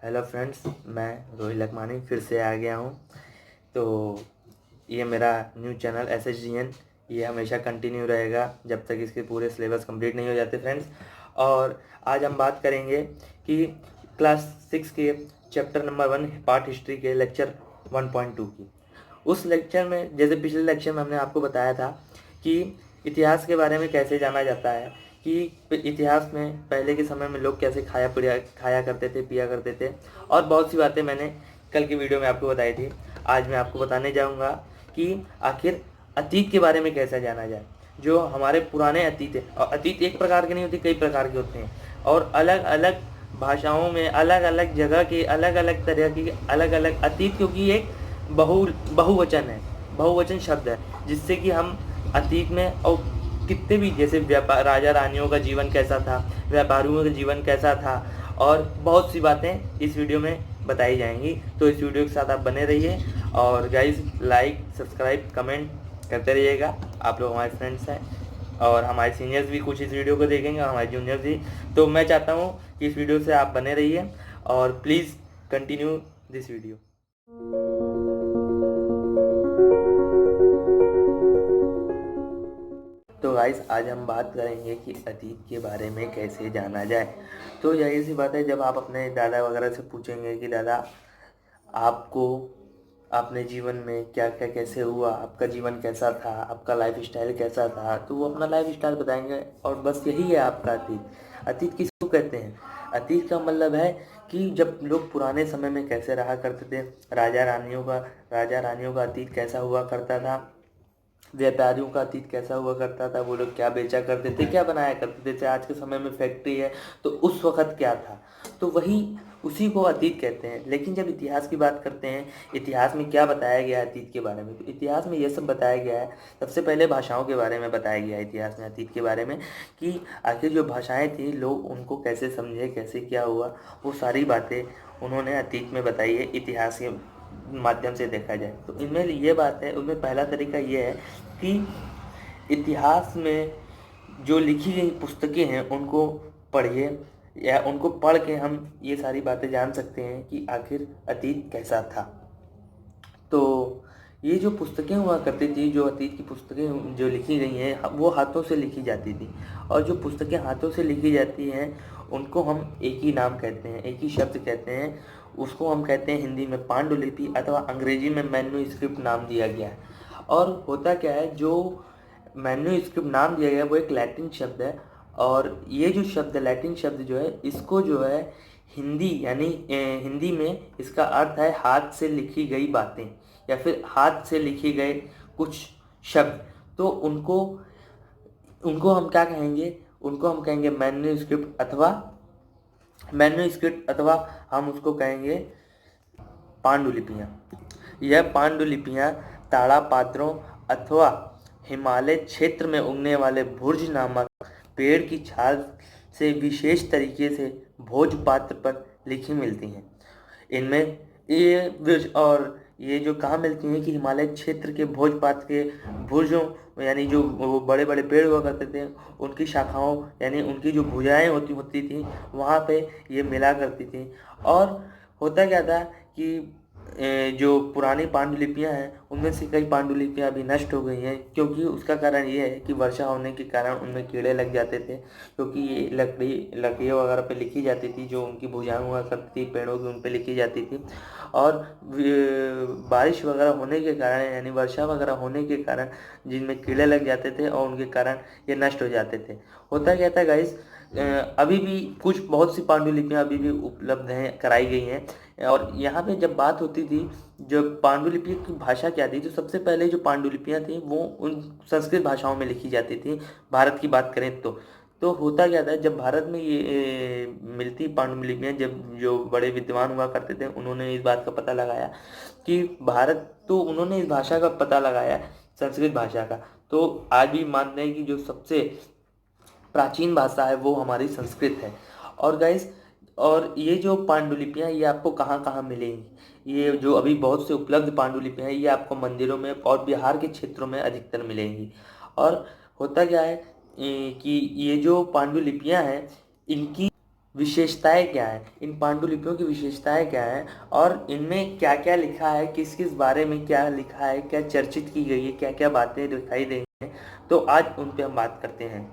Hello friends, मैं रोहित लखमानी फिर से आ गया हूँ। तो ये मेरा न्यू चैनल SHGN ये हमेशा कंटिन्यू रहेगा जब तक इसके पूरे सिलेबस कंप्लीट नहीं हो जाते फ्रेंड्स। और आज हम बात करेंगे कि क्लास 6 के चैप्टर नंबर 1 पार्ट हिस्ट्री के लेक्चर 1.2 की। उस लेक्चर में, जैसे पिछले लेक्चर में हमने आपको बताया था कि इतिहास के बारे में कैसे जाना जाता है, कि इतिहास में पहले के समय में लोग कैसे खाया करते थे, पिया करते थे, और बहुत सी बातें मैंने कल की वीडियो में आपको बताई थी। आज मैं आपको बताने जाऊंगा कि आखिर अतीत के बारे में कैसे जाना जाए। जो हमारे पुराने अतीत है, और अतीत एक प्रकार के नहीं होते, कई प्रकार के होते हैं, और अलग अलग भाषाओं में अलग अलग जगह के अलग अलग तरह की अलग अलग अतीत, क्योंकि एक बहुवचन है, बहुवचन शब्द है, जिससे कि हम अतीत में और कितने भी, जैसे व्यापार, राजा रानियों का जीवन कैसा था, व्यापारियों का जीवन कैसा था, और बहुत सी बातें इस वीडियो में बताई जाएंगी। तो इस वीडियो के साथ आप बने रहिए, और गाइस लाइक सब्सक्राइब कमेंट करते रहिएगा। आप लोग हमारे फ्रेंड्स हैं, और हमारे सीनियर्स भी कुछ इस वीडियो को देखेंगे, और हमारे जूनियर्स भी। तो मैं चाहता हूँ कि इस वीडियो से आप बने रहिए, और प्लीज़ कंटिन्यू दिस वीडियो। तो गाइस, आज हम बात करेंगे कि अतीत के बारे में कैसे जाना जाए। तो यही सी बात है, जब आप अपने दादा वगैरह से पूछेंगे कि दादा आपको अपने जीवन में क्या क्या कैसे हुआ, आपका जीवन कैसा था, आपका लाइफ स्टाइल कैसा था, तो वो अपना लाइफ स्टाइल बताएंगे। और बस यही है आपका अतीत। अतीत किसको कहते हैं? अतीत का मतलब है कि जब लोग पुराने समय में कैसे रहा करते थे, राजा रानियों का अतीत कैसा हुआ करता था, व्यापारियों का अतीत कैसा हुआ करता था, वो लोग क्या बेचा करते थे, क्या बनाया करते थे। जैसे आज के समय में फैक्ट्री है, तो उस वक्त क्या था, तो वही उसी को अतीत कहते हैं। लेकिन जब इतिहास की बात करते हैं, इतिहास में क्या बताया गया है अतीत के बारे में, तो इतिहास में ये सब बताया गया है। सबसे पहले भाषाओं के बारे में बताया गया है इतिहास में, अतीत के बारे में, कि आखिर जो भाषाएं थी, लोग उनको कैसे समझे, कैसे क्या हुआ, वो सारी बातें उन्होंने अतीत में बताई है, इतिहास के माध्यम से देखा जाए तो। इनमें ये बात है, उनमें पहला तरीका ये है कि इतिहास में जो लिखी गई पुस्तकें हैं उनको पढ़िए, या उनको पढ़ के हम ये सारी बातें जान सकते हैं कि आखिर अतीत कैसा था। तो ये जो पुस्तकें हुआ करती थी, जो अतीत की पुस्तकें जो लिखी गई हैं, वो हाथों से लिखी जाती थी। और जो पुस्तकें हाथों से लिखी जाती हैं उनको हम एक ही नाम कहते हैं, एक ही शब्द कहते हैं। उसको हम कहते हैं हिंदी में पांडुलिपि, अथवा अंग्रेजी में मैन्युस्क्रिप्ट नाम दिया गया है। और होता क्या है, जो मैन्युस्क्रिप्ट नाम दिया गया है वो एक लैटिन शब्द है। और ये जो शब्द, लैटिन शब्द जो है, इसको जो है हिंदी, यानी हिंदी में इसका अर्थ है हाथ से लिखी गई बातें, या फिर हाथ से लिखे गए कुछ शब्द। तो उनको उनको हम क्या कहेंगे? उनको हम कहेंगे मैन्युस्क्रिप्ट, अथवा हम उसको कहेंगे पांडुलिपियाँ। यह पांडुलिपियाँ ताड़ापात्रों अथवा हिमालय क्षेत्र में उगने वाले भुर्ज नामक पेड़ की छाल से विशेष तरीके से भोजपात्र पर लिखी मिलती हैं। इनमें और ये जो कहाँ मिलती हैं कि हिमालय क्षेत्र के भोजपात्र के भुजों, यानी जो वो बड़े बड़े पेड़ हुआ करते थे, उनकी शाखाओं, यानी उनकी जो भुजाएं होती थी, वहाँ पे ये मिला करती थी। और होता क्या था कि जो पुरानी पांडुलिपियां हैं उनमें से कई पांडुलिपियां अभी नष्ट हो गई हैं, क्योंकि उसका कारण ये है कि वर्षा होने के कारण उनमें कीड़े लग जाते थे, क्योंकि ये लकड़ियों वगैरह पे लिखी जाती थी, जो उनकी भुजाएं हुआ करती थी पेड़ों की, उन पे लिखी जाती थी। और बारिश वगैरह होने के कारण, यानी वर्षा वगैरह होने के कारण जिनमें कीड़े लग जाते थे, और उनके कारण ये नष्ट हो जाते थे। होता क्या था गाइस, अभी भी कुछ बहुत सी पांडुलिपियां अभी भी उपलब्ध हैं, कराई गई हैं। और यहाँ पे जब बात होती थी, जब पांडुलिपि की भाषा क्या थी, तो सबसे पहले जो पांडुलिपियाँ थी वो उन संस्कृत भाषाओं में लिखी जाती थी, भारत की बात करें तो होता क्या था, जब भारत में ये मिलती पांडुलिपियाँ, जब जो बड़े विद्वान हुआ करते थे उन्होंने इस बात का पता लगाया कि उन्होंने इस भाषा का पता लगाया, संस्कृत भाषा का। तो आज भी मानते हैं कि जो सबसे प्राचीन भाषा है वो हमारी संस्कृत है। और गाइस, और ये जो पांडुलिपियाँ ये आपको कहाँ कहाँ मिलेंगी? ये जो अभी बहुत से उपलब्ध पांडुलिपियाँ हैं, ये आपको मंदिरों में और बिहार के क्षेत्रों में अधिकतर मिलेंगी। और होता क्या है कि ये जो पांडुलिपियाँ हैं, इनकी विशेषताएं क्या हैं, इन पांडुलिपियों की विशेषताएं क्या हैं, और इनमें क्या क्या लिखा है, किस किस बारे में क्या लिखा है, क्या चर्चित की गई है, क्या क्या बातें दिखाई देंगी, तो आज उन पे हम बात करते हैं।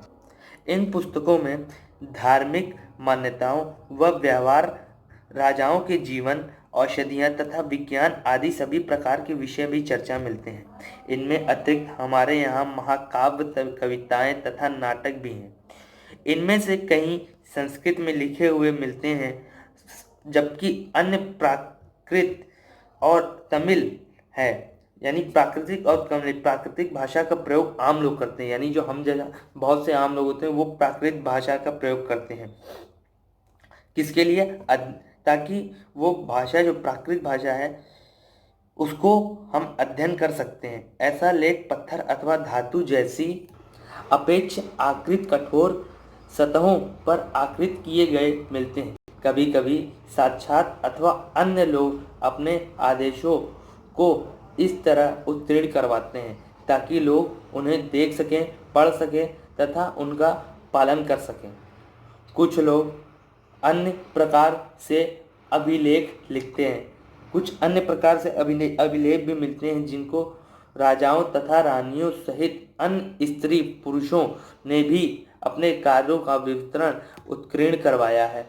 इन पुस्तकों में धार्मिक मान्यताओं व व्यवहार, राजाओं के जीवन, औषधियाँ तथा विज्ञान आदि सभी प्रकार के विषय भी चर्चा मिलते हैं। इनमें अतिरिक्त हमारे यहाँ महाकाव्य, कविताएं तथा नाटक भी हैं। इनमें से कई संस्कृत में लिखे हुए मिलते हैं, जबकि अन्य प्राकृत और तमिल है। यानी प्राकृतिक और प्राकृतिक भाषा का प्रयोग आम लोग करते हैं, यानी जो हम जैसा बहुत से आम लोग होते हैं वो प्राकृत भाषा का प्रयोग करते हैं। किसके लिए? ताकि वो भाषा, जो प्राकृत भाषा है, उसको हम अध्ययन कर सकते हैं। ऐसा लेख पत्थर अथवा धातु जैसी अपेक्ष आकृत कठोर सतहों पर आकृत किए गए मिलते हैं। कभी कभी साक्षात अथवा अन्य लोग अपने आदेशों को इस तरह उत्तीर्ण करवाते हैं ताकि लोग उन्हें देख सकें, पढ़ सकें तथा उनका पालन कर सकें। कुछ लोग अन्य प्रकार से अभिलेख लिखते हैं। कुछ अन्य प्रकार से अभिलेख भी मिलते हैं जिनको राजाओं तथा रानियों सहित अन्य स्त्री पुरुषों ने भी अपने कार्यों का विवरण उत्कीर्ण करवाया है।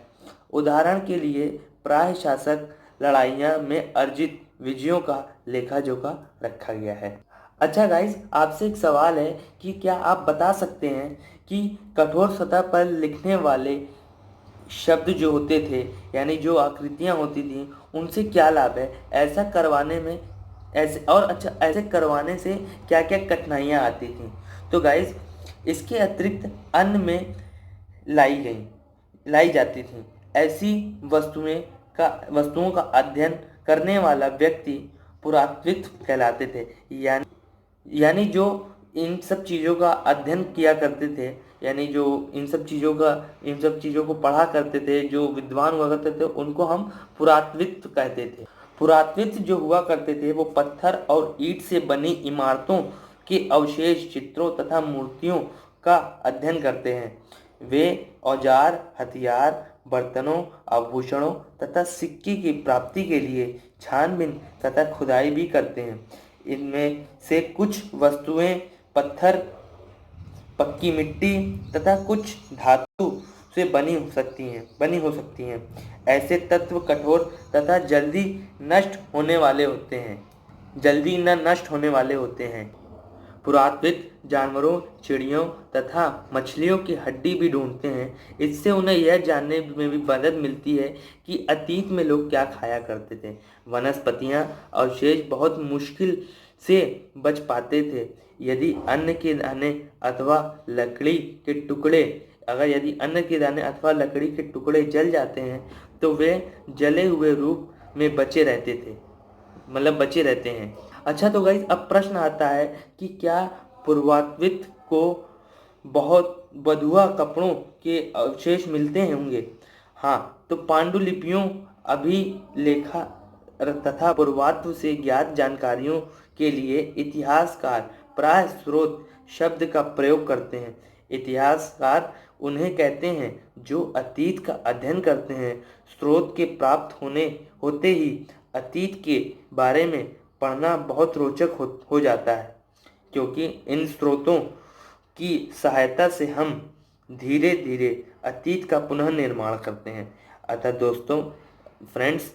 उदाहरण के लिए प्राय शासक लड़ाइयाँ में अर्जित विजयों का लेखा जोखा रखा गया है। अच्छा गाइस, आपसे एक सवाल है कि क्या आप बता सकते हैं कि कठोर सतह पर लिखने वाले शब्द जो होते थे, यानी जो आकृतियाँ होती थी, उनसे क्या लाभ है? ऐसा करवाने में ऐसे करवाने से क्या क्या कठिनाइयाँ आती थी? तो गाइस, इसके अतिरिक्त अन्य में लाई जाती थी। ऐसी वस्तुओं का अध्ययन करने वाला व्यक्ति पुरातत्विद कहलाते थे। यानी जो इन सब चीज़ों का अध्ययन किया करते थे, यानी जो इन सब चीज़ों को पढ़ा करते थे, जो विद्वान हुआ करते थे, उनको हम पुरातत्विद कहते थे। पुरातत्विद जो हुआ करते थे वो पत्थर और ईंट से बनी इमारतों के अवशेष, चित्रों तथा मूर्तियों का अध्ययन करते हैं। वे औजार, हथियार, बर्तनों, आभूषणों तथा सिक्के की प्राप्ति के लिए छानबीन तथा खुदाई भी करते हैं। इनमें से कुछ वस्तुएं पत्थर, पक्की मिट्टी तथा कुछ धातु से बनी हो सकती हैं। ऐसे तत्व कठोर तथा जल्दी न नष्ट होने वाले होते हैं। पुरातत्विद जानवरों, चिड़ियों तथा मछलियों की हड्डी भी ढूंढते हैं। इससे उन्हें यह जानने में भी मदद मिलती है कि अतीत में लोग क्या खाया करते थे। वनस्पतियां अवशेष बहुत मुश्किल से बच पाते थे। यदि अन्न के दाने अथवा लकड़ी के टुकड़े जल जाते हैं तो वे जले हुए रूप में बचे रहते हैं। अच्छा, तो गाइस, अब प्रश्न आता है कि क्या पुरातत्विद को बहुत बधुआ कपड़ों के अवशेष मिलते होंगे? हाँ, तो पांडुलिपियों, अभिलेखा तथा पुरातत्व से ज्ञात जानकारियों के लिए इतिहासकार प्राय स्रोत शब्द का प्रयोग करते हैं। इतिहासकार उन्हें कहते हैं जो अतीत का अध्ययन करते हैं। स्रोत के प्राप्त होते ही अतीत के बारे में पढ़ना बहुत रोचक हो जाता है, क्योंकि इन स्रोतों की सहायता से हम धीरे धीरे अतीत का पुनः निर्माण करते हैं। अतः दोस्तों, फ्रेंड्स,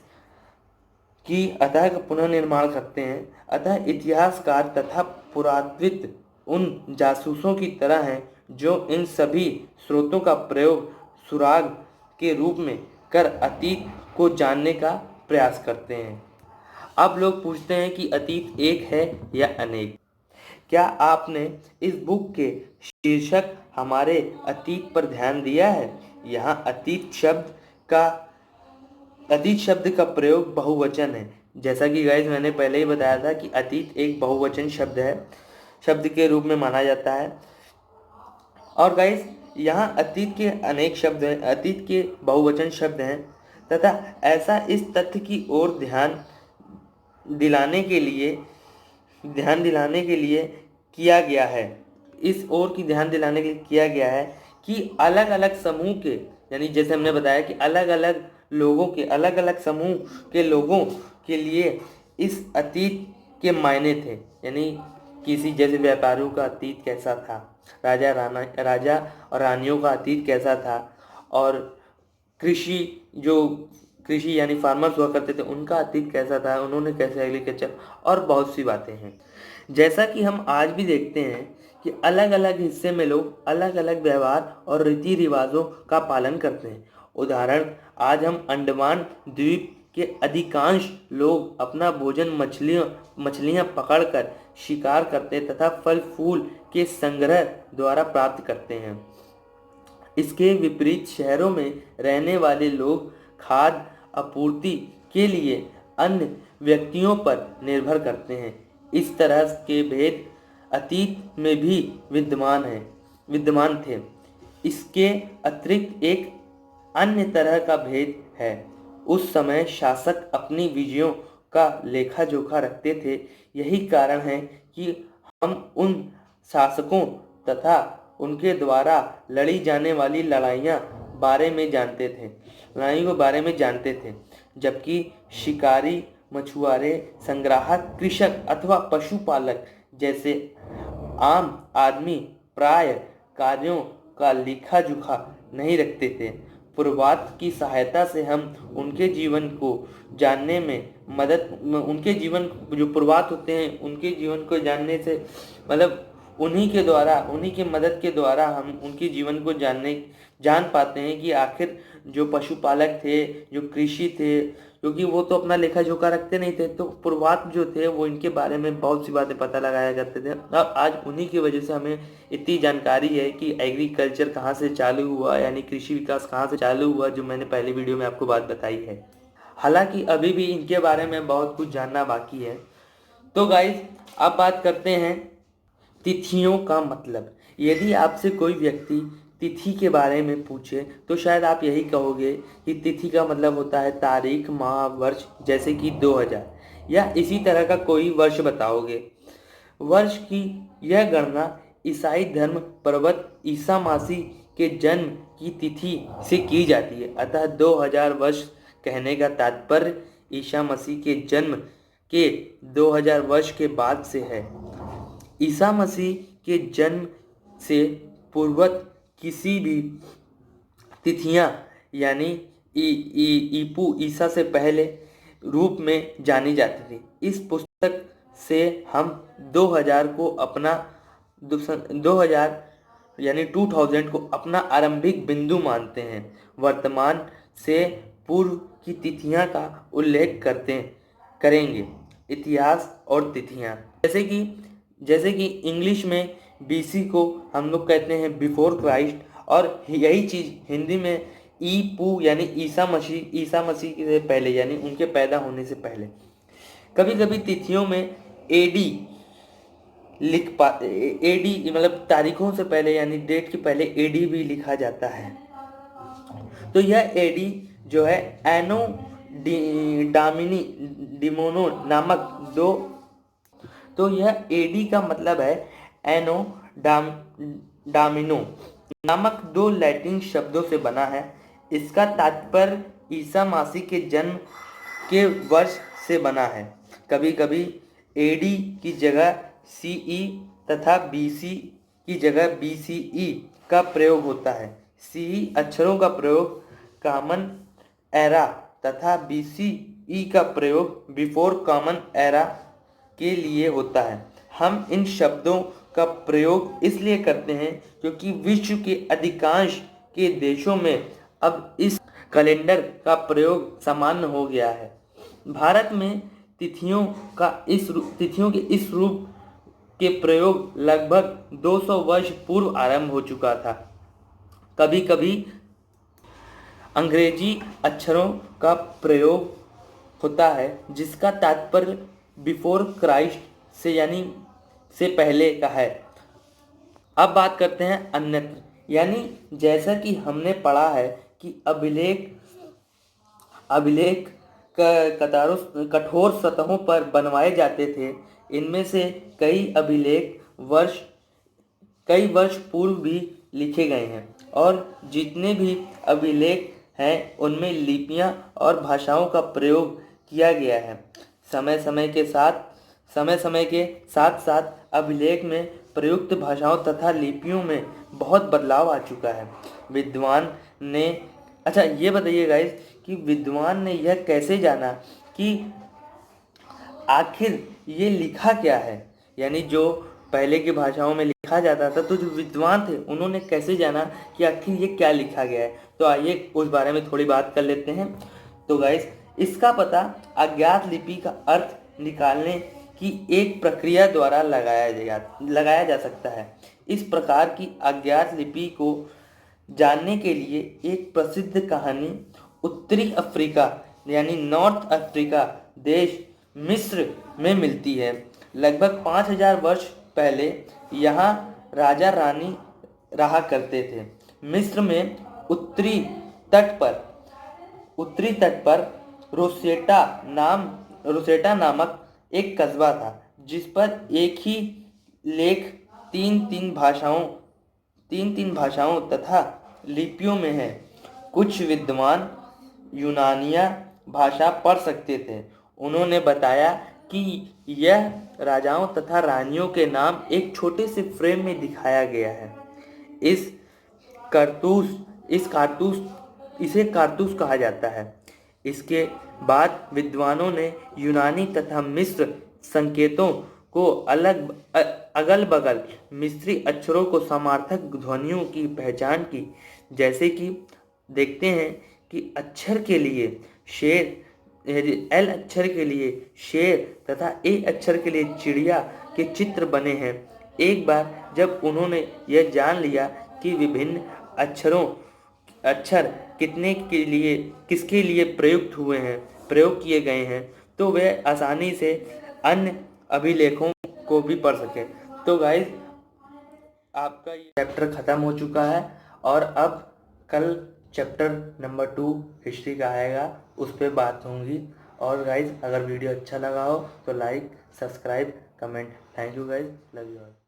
पुनः निर्माण करते हैं। अतः इतिहासकार तथा पुरातत्विद उन जासूसों की तरह हैं जो इन सभी स्रोतों का प्रयोग सुराग के रूप में कर अतीत को जानने का प्रयास करते हैं। अब लोग पूछते हैं कि अतीत एक है या अनेक। क्या आपने इस बुक के शीर्षक हमारे अतीत पर ध्यान दिया है? यहाँ अतीत शब्द का प्रयोग बहुवचन है। जैसा कि गाइस मैंने पहले ही बताया था कि अतीत एक बहुवचन शब्द के रूप में माना जाता है। और गाइस, यहाँ अतीत के अनेक शब्द हैं, अतीत के बहुवचन शब्द हैं तथा ऐसा इस तथ्य की ओर ध्यान दिलाने के लिए किया गया है कि अलग अलग समूह के यानी जैसे हमने बताया कि अलग अलग लोगों के, अलग अलग समूह के लोगों के लिए इस अतीत के मायने थे। यानी किसी जैसे व्यापारियों का अतीत कैसा था, राजा और रानियों का अतीत कैसा था, और कृषि जो कृषि यानी फार्मर्स हुआ करते थे उनका अतीत कैसा था, उन्होंने कैसे एग्रीकल्चर, और बहुत सी बातें हैं। जैसा कि हम आज भी देखते हैं कि अलग अलग हिस्से में लोग अलग अलग व्यवहार और रीति रिवाजों का पालन करते हैं। उदाहरण, आज हम अंडमान द्वीप के अधिकांश लोग अपना भोजन मछलियां पकड़कर शिकार करते तथा फल फूल के संग्रह द्वारा प्राप्त करते हैं। इसके विपरीत शहरों में रहने वाले लोग खाद्य आपूर्ति के लिए अन्य व्यक्तियों पर निर्भर करते हैं। इस तरह के भेद अतीत में भी विद्यमान थे। इसके अतिरिक्त एक अन्य तरह का भेद है। उस समय शासक अपनी विजयों का लेखा जोखा रखते थे। यही कारण है कि हम उन शासकों तथा उनके द्वारा लड़ी जाने वाली लड़ाइयों के बारे में जानते थे, जबकि शिकारी, मछुआरे, संग्राहक, कृषक अथवा पशुपालक जैसे आम आदमी प्राय कार्यों का लेखा जोखा नहीं रखते थे। पूर्वार्थ की सहायता से हम उनके जीवन को जानने में उनके जीवन जो पूर्वार्थ होते हैं उनके जीवन को जानने से मतलब उन्हीं की मदद के द्वारा हम उनके जीवन को जान पाते हैं कि आखिर जो पशुपालक थे, जो कृषि थे, क्योंकि वो तो अपना लेखा जोखा रखते नहीं थे, तो पूर्वार्थ जो थे वो इनके बारे में बहुत सी बातें पता लगाया करते थे। अब आज उन्हीं की वजह से हमें इतनी जानकारी है कि एग्रीकल्चर कहाँ से चालू हुआ, यानी कृषि विकास कहाँ से चालू हुआ, जो मैंने पहले वीडियो में आपको बात बताई है। हालांकि अभी भी इनके बारे में बहुत कुछ जानना बाकी है। तो गाइस, अब बात करते हैं तिथियों का मतलब। यदि आपसे कोई व्यक्ति तिथि के बारे में पूछे तो शायद आप यही कहोगे कि तिथि का मतलब होता है तारीख, माह, वर्ष, जैसे कि 2000 या इसी तरह का कोई वर्ष बताओगे। वर्ष की यह गणना ईसाई धर्म पर्वत ईसा मसीह के जन्म की तिथि से की जाती है। अतः 2000 वर्ष कहने का तात्पर्य ईसा मसीह के जन्म के 2000 वर्ष के बाद से है। ईसा मसीह के जन्म से पूर्वत किसी भी तिथियां यानी ईपू ईसा से पहले रूप में जानी जाती थी। इस पुस्तक से हम 2000 को अपना 2000 यानी 2000 को अपना आरंभिक बिंदु मानते हैं। वर्तमान से पूर्व की तिथियां का उल्लेख करेंगे। इतिहास और तिथियां, जैसे कि इंग्लिश में बीसी को हम लोग कहते हैं बिफोर क्राइस्ट, और यही चीज़ हिंदी में ई पू यानी ईसा मसीह से पहले, यानी उनके पैदा होने से पहले। कभी कभी तिथियों में एडी एडी मतलब तारीखों से पहले यानी डेट के पहले एडी भी लिखा जाता है। तो यह एडी जो है एनो डामिनी डिमोनो नामक दो, तो यह एडी का मतलब है एनो डामिनो नामक दो लैटिन शब्दों से बना है। इसका तात्पर्य ईसा मसीह के जन्म के वर्ष से बना है। कभी कभी एडी की जगह सीई तथा बीसी की जगह बीसीई का प्रयोग होता है। सीई अक्षरों का प्रयोग कॉमन एरा तथा बीसीई का प्रयोग बिफोर कॉमन एरा के लिए होता है। हम इन शब्दों का प्रयोग इसलिए करते हैं क्योंकि विश्व के अधिकांश के देशों में अब इस कैलेंडर का प्रयोग सामान्य हो गया है। भारत में तिथियों के इस रूप के प्रयोग लगभग 200 वर्ष पूर्व आरंभ हो चुका था। कभी कभी अंग्रेजी अक्षरों का प्रयोग होता है जिसका तात्पर्य बिफोर क्राइस्ट से यानी से पहले का है। अब बात करते हैं अन्यत्र, यानी जैसा कि हमने पढ़ा है कि अभिलेख कठोर सतहों पर बनवाए जाते थे। इनमें से कई अभिलेख कई वर्ष पूर्व भी लिखे गए हैं और जितने भी अभिलेख हैं उनमें लिपियां और भाषाओं का प्रयोग किया गया है। समय समय के साथ साथ अभिलेख में प्रयुक्त भाषाओं तथा लिपियों में बहुत बदलाव आ चुका है। विद्वान ने अच्छा ये बताइए गाइस कि विद्वान ने यह कैसे जाना कि आखिर ये लिखा क्या है, यानी जो पहले की भाषाओं में लिखा जाता था तो जो विद्वान थे उन्होंने कैसे जाना कि आखिर ये क्या लिखा गया है। तो आइए उस बारे में थोड़ी बात कर लेते हैं। तो गाइस इसका पता अज्ञात लिपि का अर्थ निकालने की एक प्रक्रिया द्वारा लगाया जा सकता है। इस प्रकार की अज्ञात लिपि को जानने के लिए एक प्रसिद्ध कहानी उत्तरी अफ्रीका यानी नॉर्थ अफ्रीका देश मिस्र में मिलती है। लगभग 5000 वर्ष पहले यहाँ राजा रानी रहा करते थे। मिस्र में उत्तरी तट पर रोसेटा नामक एक कस्बा था जिस पर एक ही लेख तीन भाषाओं तथा लिपियों में है। कुछ विद्वान यूनानिया भाषा पढ़ सकते थे। उन्होंने बताया कि यह राजाओं तथा रानियों के नाम एक छोटे से फ्रेम में दिखाया गया है। इसे कारतूस कहा जाता है। इसके बाद विद्वानों ने यूनानी तथा मिस्र संकेतों को अगल बगल मिस्री अक्षरों को समार्थक ध्वनियों की पहचान की, जैसे कि देखते हैं कि अक्षर के लिए शेर, एल अक्षर के लिए शेर तथा ए अक्षर के लिए चिड़िया के चित्र बने हैं। एक बार जब उन्होंने यह जान लिया कि विभिन्न अक्षर किसके लिए प्रयोग किए गए हैं, तो वे आसानी से अन्य अभिलेखों को भी पढ़ सके। तो गाइस आपका ये चैप्टर ख़त्म हो चुका है और अब कल चैप्टर नंबर 2 हिस्ट्री का आएगा, उस पर बात होंगी। और गाइस अगर वीडियो अच्छा लगा हो तो like, subscribe, comment. Thank you guys, love you all.